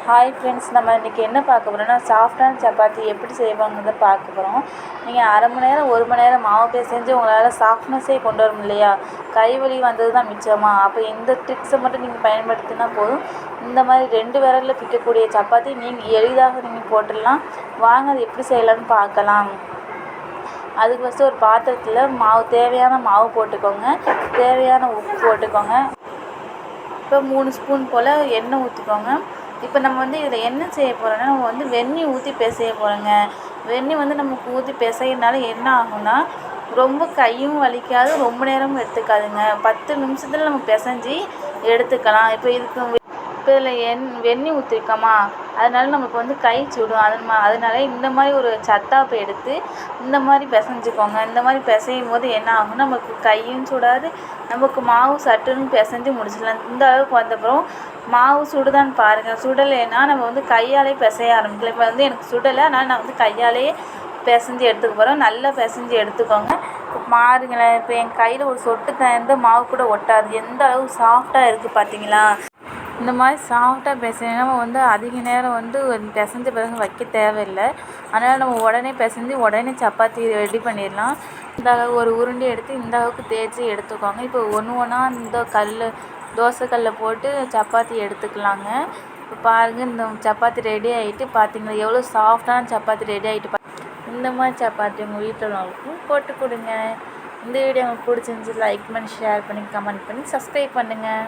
Hi friends, நம்ம இன்றைக்கி என்ன பார்க்க போகிறோம்னா சாஃப்டான சப்பாத்தி எப்படி செய்வாங்கிறத பார்க்க போகிறோம். நீங்கள் அரை மணி நேரம் 1 மணி நேரம் மாவு பிசைஞ்சு உங்களால் சாஃப்ட்னஸே கொண்டு வர முடியலையா? கை வலி வந்தது தான் மிச்சமா? அப்போ இந்த ட்ரிக்ஸை மட்டும் நீங்கள் பயன்படுத்தினா போதும். இந்த மாதிரி 2 விரலில் பிக்கக்கூடிய சப்பாத்தி நீங்கள் எளிதாக நீங்கள் போட்டுடலாம். வாங்க அது எப்படி செய்யலாம்னு பார்க்கலாம். அதுக்கு ஃபஸ்ட்டு ஒரு பாத்திரத்தில் தேவையான மாவு போட்டுக்கோங்க, தேவையான உப்பு போட்டுக்கோங்க. இப்போ 3 ஸ்பூன் போல் எண்ணெய் ஊற்றிக்கோங்க. இப்போ நம்ம இதில் என்ன செய்ய போகிறோன்னா, நம்ம வெந்நீர் ஊற்றி பிசைய போகிறோங்க. வெந்நீர் நமக்கு ஊற்றி பிசையினால என்ன ஆகும்னா, ரொம்ப கையும் வலிக்காது, ரொம்ப நேரமும் எடுத்துக்காதுங்க. 10 நிமிஷத்தில் நம்ம பிசைஞ்சி எடுத்துக்கலாம். இப்போ இதில் வெந்நீர் ஊற்றிருக்கோமா, அதனால நமக்கு கை சுடும். அதனால இந்த மாதிரி ஒரு சத்தாப்பை எடுத்து இந்த மாதிரி பிசைஞ்சிக்கோங்க. இந்த மாதிரி பிசையும் போது என்ன ஆகும்னா, நமக்கு கையும் சுடாது, நமக்கு மாவு சட்டுன்னு பிசைஞ்சு முடிச்சிடலாம். இந்த அளவுக்கு வந்தப்புறம் மாவு சுடுதான்னு பாருங்கள். சுடலைன்னா நம்ம கையாலே பிசைய ஆரம்பிக்கலாம். இப்போ எனக்கு சுடலை, அதனால் நான் கையாலேயே பிசைஞ்சு எடுத்துக்க போகிறோம். நல்லா பிசைஞ்சு எடுத்துக்கோங்க. இப்போ பாருங்களேன், இப்போ என் கையில் ஒரு சொட்டு தந்த மாவு கூட ஒட்டாது. எந்த அளவுக்கு சாஃப்டாக இருக்குது பார்த்தீங்களா? இந்த மாதிரி சாஃப்டாக பிசைனா நம்ம அதிக நேரம் பிசைஞ்ச பிறகு வைக்க தேவையில்லை. அதனால் நம்ம உடனே பிசைஞ்சு உடனே சப்பாத்தி ரெடி பண்ணிடலாம். இந்த அளவு ஒரு உருண்டை எடுத்து இந்த அளவுக்கு தேய்ச்சி எடுத்துக்கோங்க. இப்போ ஒன்றா இந்த தோசைக்கல்லில் போட்டு சப்பாத்தி எடுத்துக்கலாங்க. இப்போ பாருங்கள், இந்த சப்பாத்தி ரெடி ஆகிட்டு பார்த்தீங்களா, எவ்வளோ சாஃப்டான சப்பாத்தி ரெடி ஆகிட்டு. இந்த மாதிரி சப்பாத்தி உங்கள் வீட்டில் உள்ளவங்களுக்கும் போட்டு கொடுங்க. இந்த வீடியோ உங்களுக்கு பிடிச்சிருந்துச்சி லைக் பண்ணி, ஷேர் பண்ணி, கமெண்ட் பண்ணி, சப்ஸ்கிரைப் பண்ணுங்கள்.